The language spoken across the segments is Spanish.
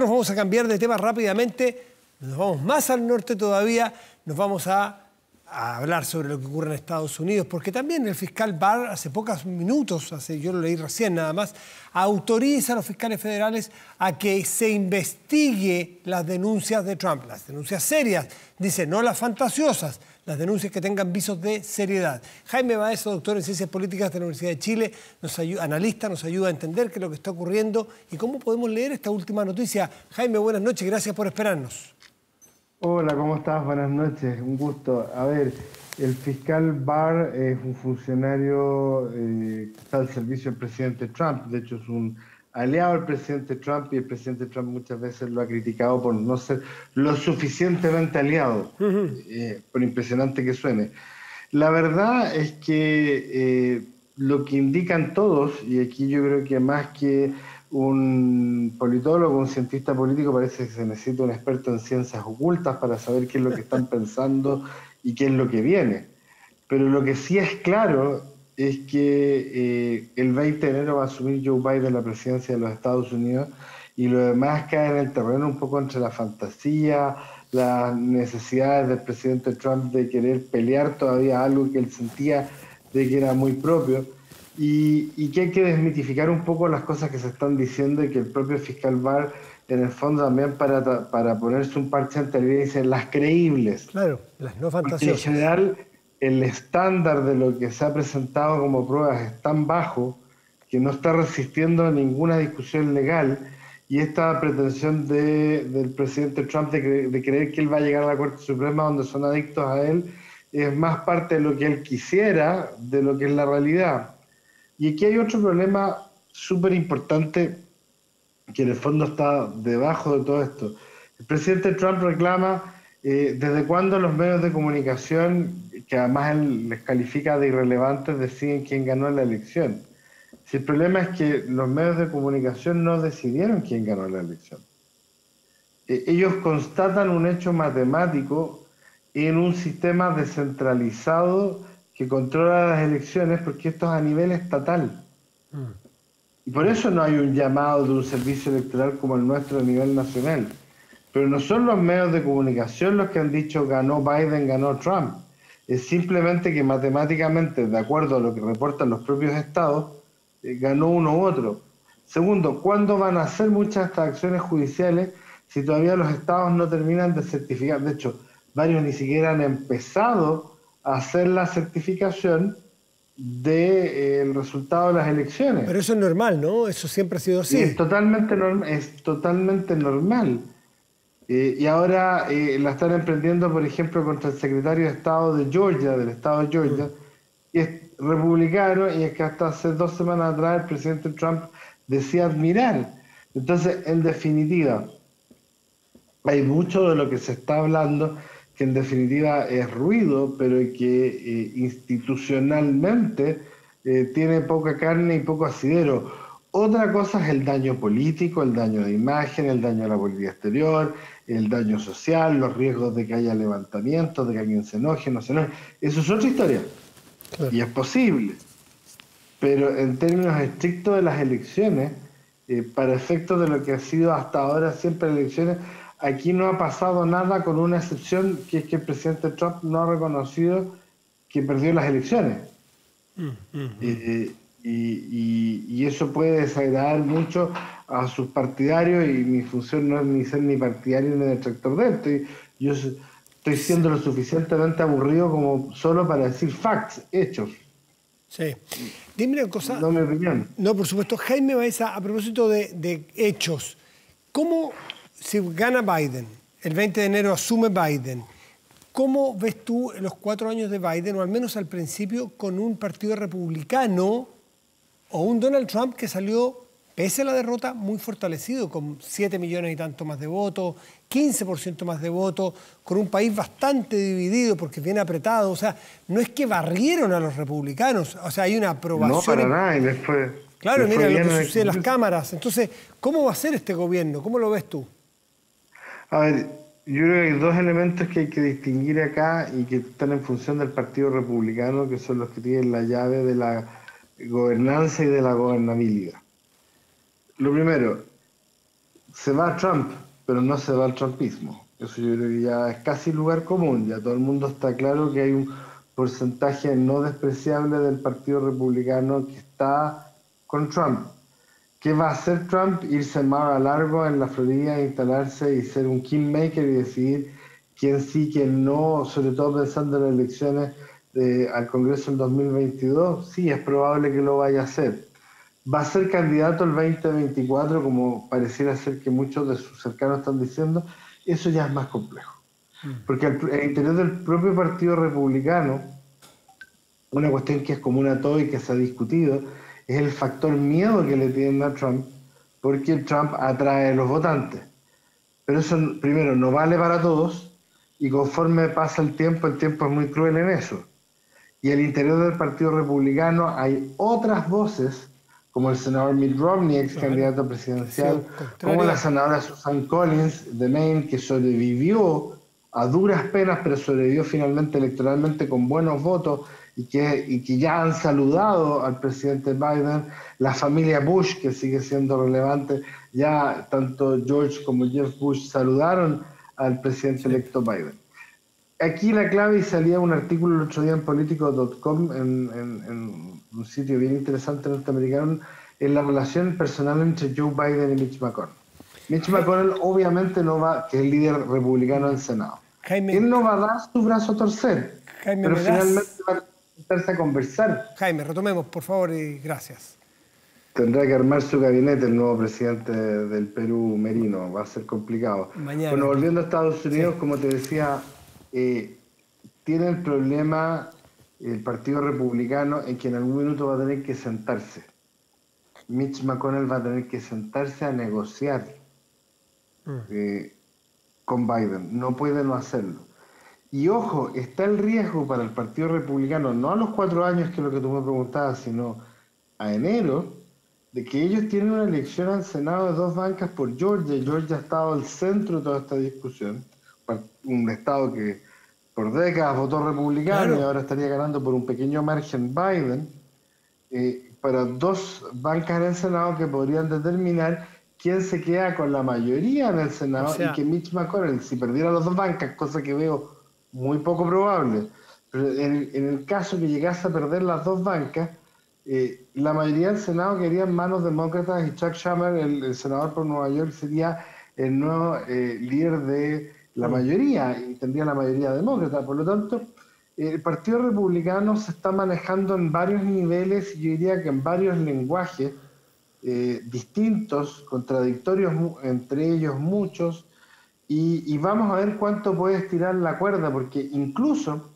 Nosotros vamos a cambiar de tema rápidamente, nos vamos más al norte todavía, nos vamos a hablar sobre lo que ocurre en Estados Unidos, porque también el fiscal Barr, hace pocos minutos, yo lo leí recién nada más, autoriza a los fiscales federales a que se investigue las denuncias de Trump, las denuncias serias, dice, no las fantasiosas, las denuncias que tengan visos de seriedad. Jaime Baeza, doctor en Ciencias Políticas de la Universidad de Chile, analista, nos ayuda a entender qué es lo que está ocurriendo y cómo podemos leer esta última noticia. Jaime, buenas noches, gracias por esperarnos. Hola, ¿cómo estás? Buenas noches, un gusto. A ver, el fiscal Barr es un funcionario que está al servicio del presidente Trump. De hecho, es un aliado del presidente Trump y el presidente Trump muchas veces lo ha criticado por no ser lo suficientemente aliado, por impresionante que suene. La verdad es que lo que indican todos, y aquí yo creo que más que un politólogo, un cientista político, parece que se necesita un experto en ciencias ocultas para saber qué es lo que están pensando y qué es lo que viene. Pero lo que sí es claro es que el 20 de enero va a asumir Joe Biden la presidencia de los Estados Unidos y lo demás cae en el terreno un poco entre la fantasía, las necesidades del presidente Trump de querer pelear todavía algo que él sentía de que era muy propio. Y que hay que desmitificar un poco las cosas que se están diciendo y que el propio fiscal Barr, en el fondo también para ponerse un parche ante la herida, dice las creíbles. Claro, las no fantasiosas. Porque en general el estándar de lo que se ha presentado como pruebas es tan bajo que no está resistiendo a ninguna discusión legal, y esta pretensión del presidente Trump de creer que él va a llegar a la Corte Suprema donde son adictos a él es más parte de lo que él quisiera de lo que es la realidad. Y aquí hay otro problema súper importante que en el fondo está debajo de todo esto. El presidente Trump reclama desde cuándo los medios de comunicación, que además él les califica de irrelevantes, deciden quién ganó la elección. Si el problema es que los medios de comunicación no decidieron quién ganó la elección. Ellos constatan un hecho matemático en un sistema descentralizado que controla las elecciones, porque esto es a nivel estatal. Y por eso no hay un llamado de un servicio electoral como el nuestro a nivel nacional. Pero no son los medios de comunicación los que han dicho ganó Biden, ganó Trump. Es simplemente que matemáticamente, de acuerdo a lo que reportan los propios estados, ganó uno u otro. Segundo, ¿cuándo van a hacer muchas de estas acciones judiciales si todavía los estados no terminan de certificar? De hecho, varios ni siquiera han empezado a hacer la certificación del resultado de las elecciones. Pero eso es normal, ¿no? Eso siempre ha sido así. Es totalmente normal. Y ahora la están emprendiendo, por ejemplo, contra el secretario de Estado de Georgia, del estado de Georgia, y es republicano, y es que hasta hace 2 semanas atrás el presidente Trump decía admirar. Entonces, en definitiva, hay mucho de lo que se está hablando que en definitiva es ruido, pero que institucionalmente tiene poca carne y poco asidero. Otra cosa es el daño político, el daño de imagen, el daño a la política exterior, el daño social, los riesgos de que haya levantamientos, de que alguien se enoje, no se enoje. Eso es otra historia. Claro. Y es posible. Pero en términos estrictos de las elecciones, para efectos de lo que ha sido hasta ahora siempre elecciones, aquí no ha pasado nada, con una excepción, que es que el presidente Trump no ha reconocido que perdió las elecciones. Y eso puede desagradar mucho a sus partidarios, y mi función no es ni ser ni partidario ni detractor de él. Yo estoy siendo lo suficientemente aburrido como solo para decir facts, hechos. Sí. Dime una cosa. No mi opinión. No, por supuesto. Jaime Baeza, a propósito de hechos, ¿cómo, si gana Biden, el 20 de enero asume Biden, cómo ves tú los 4 años de Biden, o al menos al principio, con un partido republicano o un Donald Trump que salió, pese a la derrota, muy fortalecido, con 7 millones y tanto más de votos, 15% más de votos, con un país bastante dividido porque viene apretado? O sea, no es que barrieron a los republicanos, o sea, hay una aprobación. No, para nada, y después... Claro, mira lo que sucede en las cámaras. Entonces, ¿cómo va a ser este gobierno? ¿Cómo lo ves tú? A ver, yo creo que hay 2 elementos que hay que distinguir acá y que están en función del Partido Republicano, que son los que tienen la llave de la gobernanza y de la gobernabilidad. Lo primero, se va Trump, pero no se va el trumpismo. Eso yo creo que ya es casi lugar común, ya todo el mundo está claro que hay un porcentaje no despreciable del Partido Republicano que está con Trump. ¿Qué va a hacer Trump? Irse más a largo en la Florida, instalarse y ser un kingmaker y decidir quién sí, quién no, sobre todo pensando en las elecciones al Congreso en 2022. Sí, es probable que lo vaya a hacer. ¿Va a ser candidato el 2024, como pareciera ser que muchos de sus cercanos están diciendo? Eso ya es más complejo. Porque el interior del propio Partido Republicano, una cuestión que es común a todos y que se ha discutido, es el factor miedo que le tienen a Trump, porque Trump atrae a los votantes. Pero eso, primero, no vale para todos, y conforme pasa el tiempo es muy cruel en eso. Y al interior del Partido Republicano hay otras voces, como el senador Mitt Romney, ex candidato presidencial, como la senadora Susan Collins de Maine, que sobrevivió a duras penas, pero sobrevivió finalmente electoralmente con buenos votos, y que ya han saludado al presidente Biden, la familia Bush, que sigue siendo relevante, ya tanto George como Jeff Bush saludaron al presidente electo Biden. Aquí la clave, y salía un artículo el otro día en Politico.com, en un sitio bien interesante norteamericano, en la relación personal entre Joe Biden y Mitch McConnell. Mitch McConnell obviamente no va, que es el líder republicano del Senado. Jaime, él no va a dar su brazo a torcer, Jaime, pero finalmente va a sentarse a conversar. Jaime, retomemos, por favor, y gracias. Tendrá que armar su gabinete el nuevo presidente del Perú, Merino. Va a ser complicado. Mañana. Bueno, volviendo a Estados Unidos, como te decía, tiene el problema el Partido Republicano en que en algún minuto va a tener que sentarse. Mitch McConnell va a tener que sentarse a negociar con Biden. No puede no hacerlo. Y ojo, está el riesgo para el Partido Republicano, no a los 4 años, que es lo que tú me preguntabas, sino a enero, de que ellos tienen una elección al Senado de 2 bancas por Georgia. Georgia ha estado al centro de toda esta discusión. Un estado que por décadas votó republicano, y ahora estaría ganando por un pequeño margen Biden, para 2 bancas en el Senado que podrían determinar quién se queda con la mayoría en el Senado, y que Mitch McConnell, si perdiera las 2 bancas, cosa que veo muy poco probable, pero en el caso que llegase a perder las 2 bancas, la mayoría del Senado quedaría en manos demócratas, y Chuck Schumer, el senador por Nueva York, sería el nuevo líder de la mayoría, y tendría la mayoría demócrata. Por lo tanto, el Partido Republicano se está manejando en varios niveles, y yo diría que en varios lenguajes distintos, contradictorios entre ellos muchos, y vamos a ver cuánto puede estirar la cuerda, porque incluso,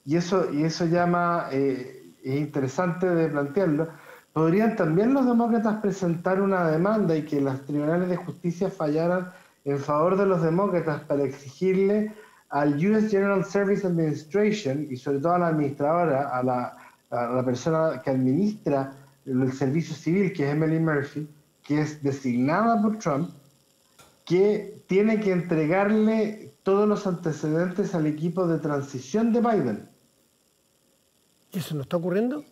y eso llama, es interesante de plantearlo, podrían también los demócratas presentar una demanda y que los tribunales de justicia fallaran en favor de los demócratas para exigirle al US General Service Administration, y sobre todo a la administradora, a la persona que administra el servicio civil, que es Emily Murphy, que es designada por Trump, que tiene que entregarle todos los antecedentes al equipo de transición de Biden. ¿Y eso no está ocurriendo?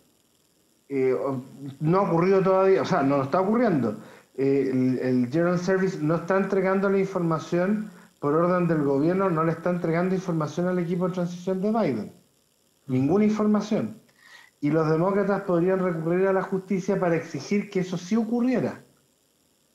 No ha ocurrido todavía, o sea, no está ocurriendo. El General Service no está entregando la información por orden del gobierno, no le está entregando información al equipo de transición de Biden. Ninguna información. Y los demócratas podrían recurrir a la justicia para exigir que eso sí ocurriera.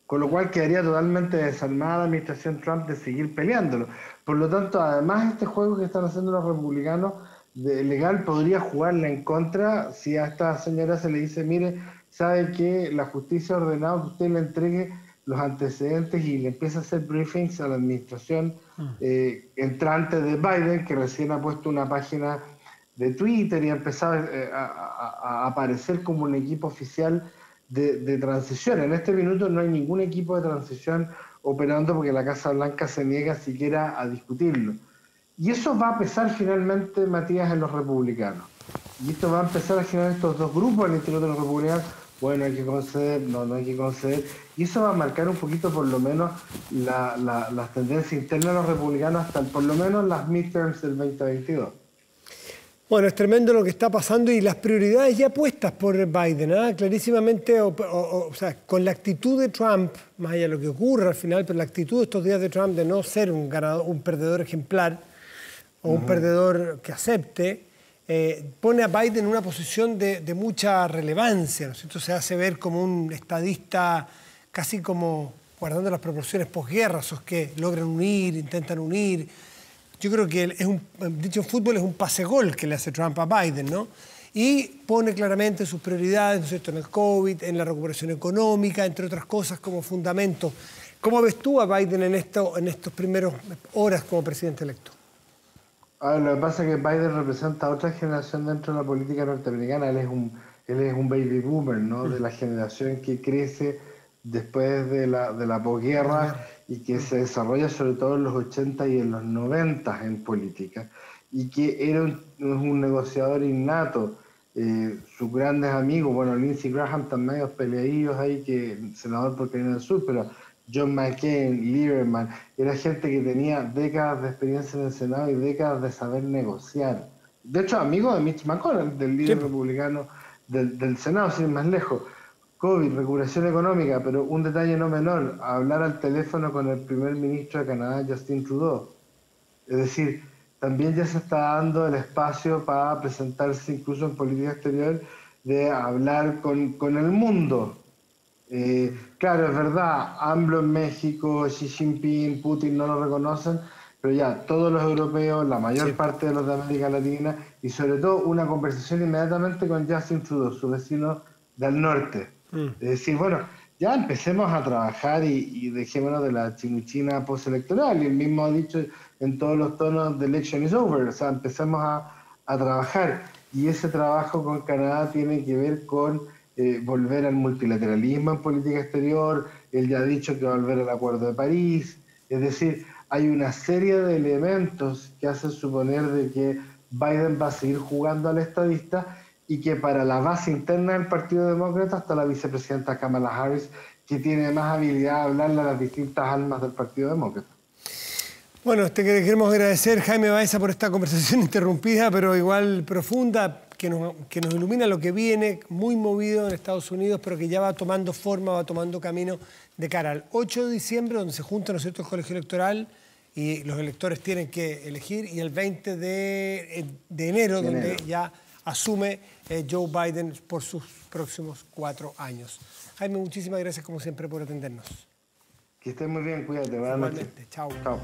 Con lo cual quedaría totalmente desarmada la administración Trump de seguir peleándolo. Por lo tanto, además, este juego que están haciendo los republicanos legal podría jugarle en contra si a esta señora se le dice: mire, sabe que la justicia ha ordenado que usted le entregue los antecedentes, y le empieza a hacer briefings a la administración entrante de Biden, que recién ha puesto una página de Twitter y ha empezado a aparecer como un equipo oficial de transición. En este minuto no hay ningún equipo de transición operando, porque la Casa Blanca se niega siquiera a discutirlo. Y eso va a pesar finalmente, Matías, en los republicanos. Y esto va a empezar a generar estos 2 grupos al interior de los republicanos. Bueno, hay que conceder, no hay que conceder. Y eso va a marcar un poquito, por lo menos, las tendencias internas de los republicanos hasta por lo menos las midterms del 2022. Bueno, es tremendo lo que está pasando y las prioridades ya puestas por Biden, ¿eh? Clarísimamente, o sea, con la actitud de Trump, más allá de lo que ocurra al final, pero la actitud de estos días de Trump de no ser un ganador, un perdedor ejemplar o un perdedor que acepte, pone a Biden en una posición de mucha relevancia, ¿no es cierto? Se hace ver como un estadista casi como guardando las proporciones posguerra, esos que logran unir, intentan unir. Yo creo que dicho en fútbol, es un pase-gol que le hace Trump a Biden, ¿no? Y pone claramente sus prioridades, ¿no es cierto?, en el COVID, en la recuperación económica, entre otras cosas, como fundamento. ¿Cómo ves tú a Biden en estos primeros horas como presidente electo? A ver, lo que pasa es que Biden representa a otra generación dentro de la política norteamericana. Él es un baby boomer, ¿no? De la generación que crece después de la posguerra y que se desarrolla sobre todo en los 80 y en los 90 en política, y que era un negociador innato. Sus grandes amigos, bueno, Lindsey Graham están medio peleadillos ahí, que senador por Carolina del Sur, pero John McCain, Lieberman, era gente que tenía décadas de experiencia en el Senado y décadas de saber negociar. De hecho, amigo de Mitch McConnell, del líder republicano del Senado, sin ir más lejos. COVID, recuperación económica, pero un detalle no menor, hablar al teléfono con el primer ministro de Canadá, Justin Trudeau. Es decir, también ya se está dando el espacio para presentarse incluso en política exterior, de hablar con el mundo. Claro, es verdad, AMLO en México, Xi Jinping, Putin no lo reconocen, pero ya todos los europeos, la mayor parte de los de América Latina, y sobre todo una conversación inmediatamente con Justin Trudeau, su vecino del norte. Es decir, bueno, ya empecemos a trabajar y dejémonos de la chimuchina postelectoral. Y él mismo ha dicho en todos los tonos, the election is over, o sea, empecemos a trabajar. Y ese trabajo con Canadá tiene que ver con volver al multilateralismo en política exterior. Él ya ha dicho que va a volver al Acuerdo de París. Es decir, hay una serie de elementos que hacen suponer de que Biden va a seguir jugando al estadista, y que para la base interna del Partido Demócrata está la vicepresidenta Kamala Harris, que tiene más habilidad de hablarle a las distintas almas del Partido Demócrata. Bueno, te queremos agradecer, Jaime Baeza, por esta conversación interrumpida, pero igual profunda, que nos ilumina lo que viene, muy movido en Estados Unidos, pero que ya va tomando forma, va tomando camino de cara al 8 de diciembre, donde se juntan, ¿no es cierto?, el colegio electoral, y los electores tienen que elegir, y el 20 de enero, donde ya asume Joe Biden por sus próximos 4 años. Jaime, muchísimas gracias como siempre por atendernos. Que estés muy bien, cuídate. Buenas noches. Chao. Chao.